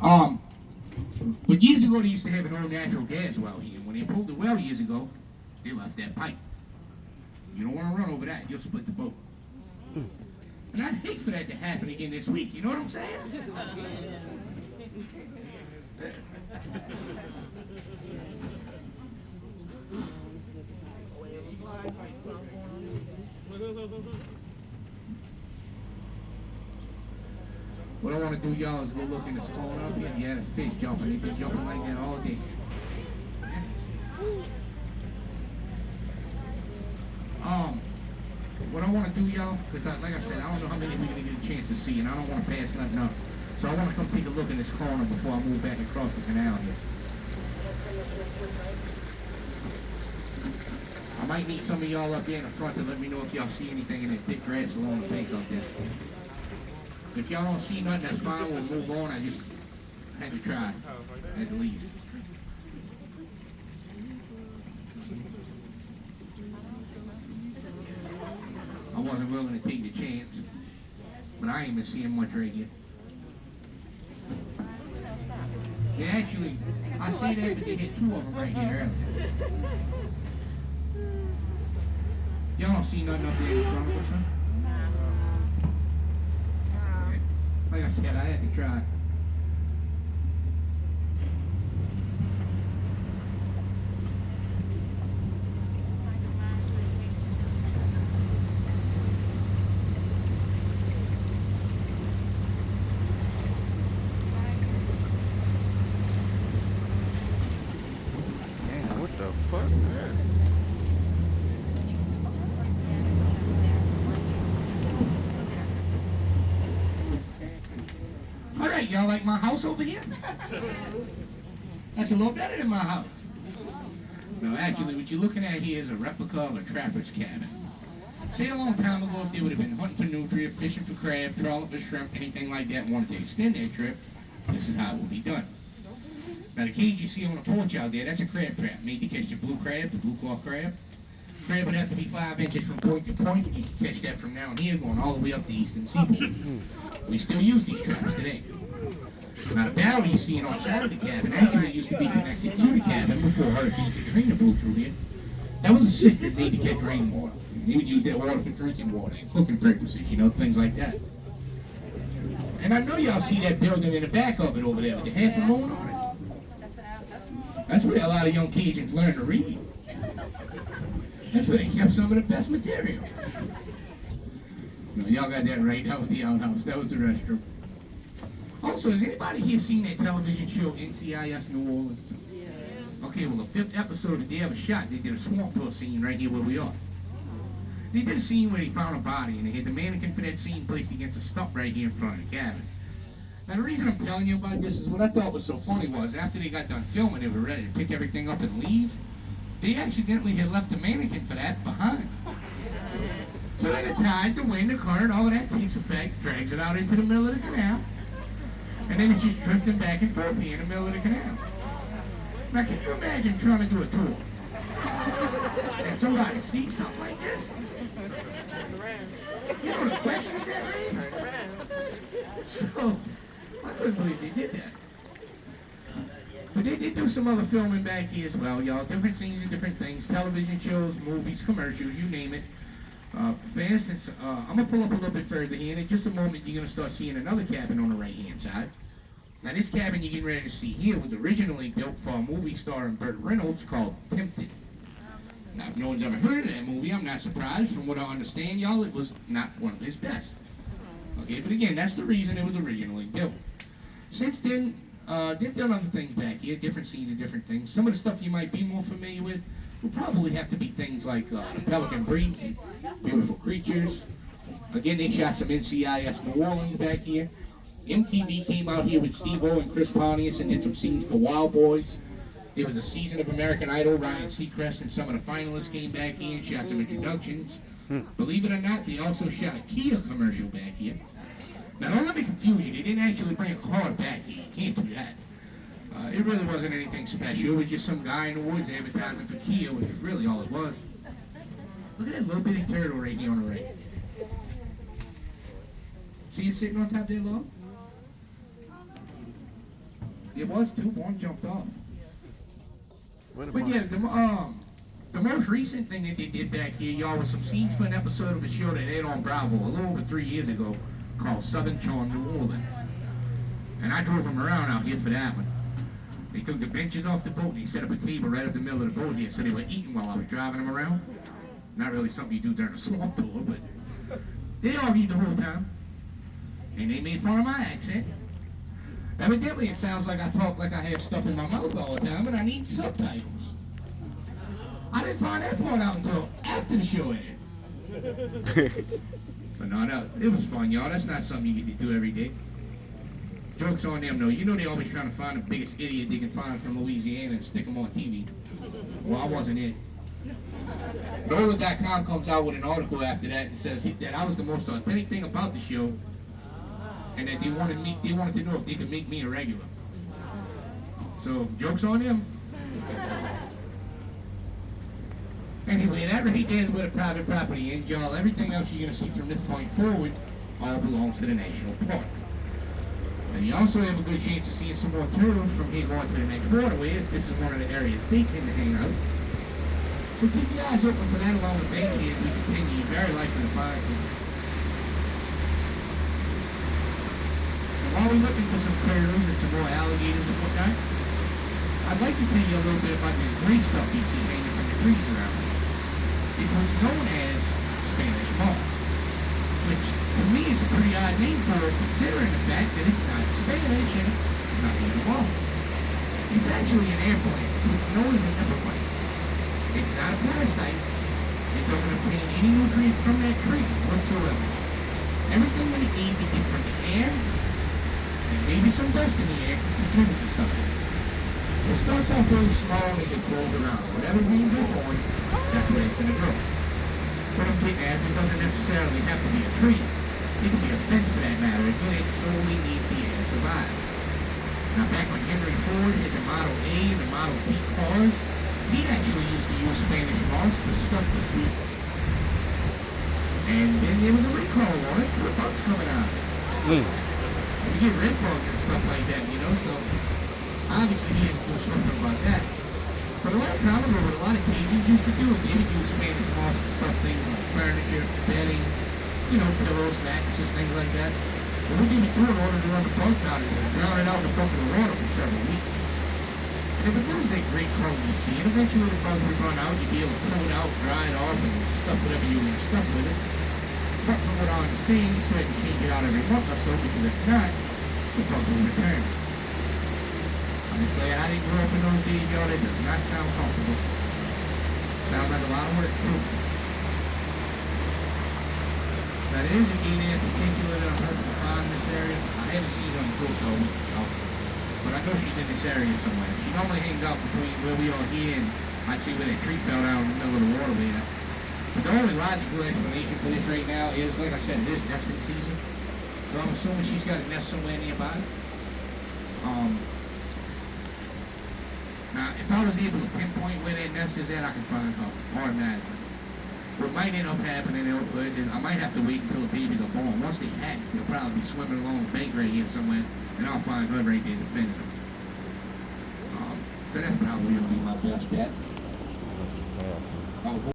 Um, but years ago they used to have an old natural gas well here. When they pulled the well years ago, they left that pipe. You don't want to run over that, you'll split the boat. And I'd hate for that to happen again this week, you know what I'm saying? What I want to do, y'all, is go look in this corner up here. Yeah, the fish jumping. They've been jumping like that all day. What I want to do, y'all, because like I said, I don't know how many we're going to get a chance to see, and I don't want to pass nothing up. So I want to come take a look in this corner before I move back across the canal here. I might need some of y'all up there in the front to let me know if y'all see anything in that thick grass along the bank up there. If y'all don't see nothing, that's fine. We'll move on. I just had to try, at least. I wasn't willing to take the chance, but I ain't been seeing much right here. Yeah, actually, I see that, but they hit two of them right here earlier. Y'all don't see nothing up there in front of us, huh? Like I said, I had to try. Damn, what the fuck, man? All right, y'all like my house over here? That's a little better than my house. No, actually, what you're looking at here is a replica of a trapper's cabin. Say a long time ago, if they would have been hunting for nutria, fishing for crab, trawling for shrimp, anything like that, and wanted to extend their trip, this is how it would be done. Now, the cage you see on the porch out there, that's a crab trap made to catch the blue crab, the blue claw crab. Crab would have to be 5 inches from point to point. You can catch that from down here, going all the way up the eastern seaboard. We still use these traps today. Now, the barrel you see on the side of the cabin actually used to be connected to the cabin before Hurricane Katrina blew through here. That was a cistern made to catch rainwater. They would use that water for drinking water and cooking purposes, you know, things like that. And I know y'all see that building in the back of it over there with the half a moon on it. That's where a lot of young Cajuns learn to read. That's where they kept some of the best material. No, y'all got that right. That was the outhouse. That was the restroom. Also, has anybody here seen that television show NCIS New Orleans? Yeah. Okay, well, the 5th episode that they ever shot, they did a swamp tour scene right here where we are. They did a scene where they found a body, and they had the mannequin for that scene placed against a stump right here in front of the cabin. Now, the reason I'm telling you about this is what I thought was so funny was after they got done filming, they were ready to pick everything up and leave. They accidentally had left the mannequin for that behind. So then the tide, the wind, the current, all of that takes effect, drags it out into the middle of the canal, and then it's just drifting back and forth here in the middle of the canal. Now, can you imagine trying to do a tour? And somebody sees something like this? You know the questions that raise? So, I couldn't believe they did that. But they did do some other filming back here as well, y'all. Different scenes and different things. Television shows, movies, commercials, you name it. For instance, I'm going to pull up a little bit further here, and in just a moment you're going to start seeing another cabin on the right-hand side. Now, this cabin you're getting ready to see here was originally built for a movie star in Burt Reynolds called Tempted. Now, if no one's ever heard of that movie, I'm not surprised. From what I understand, y'all, it was not one of his best. Okay, but again, that's the reason it was originally built. Since then, they've done other things back here, different scenes and different things. Some of the stuff you might be more familiar with will probably have to be things like The Pelican Brief, Beautiful Creatures. Again, they shot some NCIS New Orleans back here. MTV came out here with Steve-O and Chris Pontius and did some scenes for Wild Boys. There was a season of American Idol. Ryan Seacrest and some of the finalists came back here and shot some introductions. Believe it or not, they also shot a Kia commercial back here. Now, don't let me confuse you. They didn't actually bring a car back here. You can't do that. It really wasn't anything special. It was just some guy in the woods advertising for Kia, which is really all it was. Look at that little bitty turtle right here on the right. See it sitting on top of that log? It was two. One jumped off. But yeah, the most recent thing that they did back here, y'all, was some scenes for an episode of a show that aired on Bravo a little over 3 years ago called Southern Charm New Orleans. And I drove them around out here for that one. They took the benches off the boat and they set up a table right up the middle of the boat here, so they were eating while I was driving them around. Not really something you do during a swamp tour, but they argued the whole time. And they made fun of my accent. Evidently, it sounds like I talk like I have stuff in my mouth all the time and I need subtitles. I didn't find that part out until after the show ended. But no, it was fun, y'all. That's not something you get to do every day. Joke's on them, though. You know they always trying to find the biggest idiot they can find from Louisiana and stick them on TV. Well, I wasn't it. NOLA.com comes out with an article after that and says that I was the most authentic thing about the show, and that they wanted to know if they could make me a regular. So, joke's on them. Anyway, that really is where the private property ends, y'all. Everything else you're going to see from this point forward all belongs to the national park. And you also have a good chance of seeing some more turtles from here going to the next waterway, as this is one of the areas they tend to hang out. So keep your eyes open for that along with Banksy as we continue. You're very likely to find some. And while we're looking for some turtles and some more alligators and whatnot, I'd like to tell you a little bit about this gray stuff you see hanging from the trees around here. It's what's known as Spanish moss, which to me is a pretty odd name for it, considering the fact that it's not Spanish and it's not even moss. It's actually an air plant, so it's known as an epiplant. It's not a parasite. It doesn't obtain any nutrients from that tree whatsoever. Everything that it needs it gets from the air, and maybe some dust in the air to contribute to something. It starts off really small and it grows around. Whatever means it's born, that's where it's going to grow. What I'm getting at is it doesn't necessarily have to be a tree. It can be a fence for that matter. Again, it solely needs the air to survive. Now back when Henry Ford had the Model A and the Model T cars, he actually used to use Spanish moss to stuff the seats. And then there was a recall on it with bugs coming out. You get recalls and stuff like that, you know, so obviously he didn't do something about that. But a lot of time ago, what a lot of Canadians used to do is they would use Spanish moss to stuff things like furniture, bedding, you know, pillows, mattresses, things like that. But what they would do in order to run the bugs out of it, drown it out in the bucket of water for several weeks. And if it was that great color you see, and eventually the bugs would run out, you'd be able to pull it out, dry it off, and stuff whatever you want to stuff with it. But from what I understand, you still have to change it out every month or so, because if not, the bugs will return. I'm just glad I didn't grow up in those days, y'all. That does not sound comfortable. Sounds like a lot of work, too. Now, there is a gator in particular that I'm hoping to find in this area. I haven't seen her on the coast all week, but I know she's in this area somewhere. She normally hangs out between where we are here and I'd see where that tree fell down in the middle of the waterway there. But the only logical explanation for this right now is, like I said, it is nesting season. So I'm assuming she's got a nest somewhere nearby. Now, if I was able to pinpoint where that nest is at, I can find her automatically. What might end up happening is I might have to wait until the babies are born. Once they hatch, they'll probably be swimming along the bank right here somewhere, and I'll find her right there defending them. So that's probably going to be my best bet.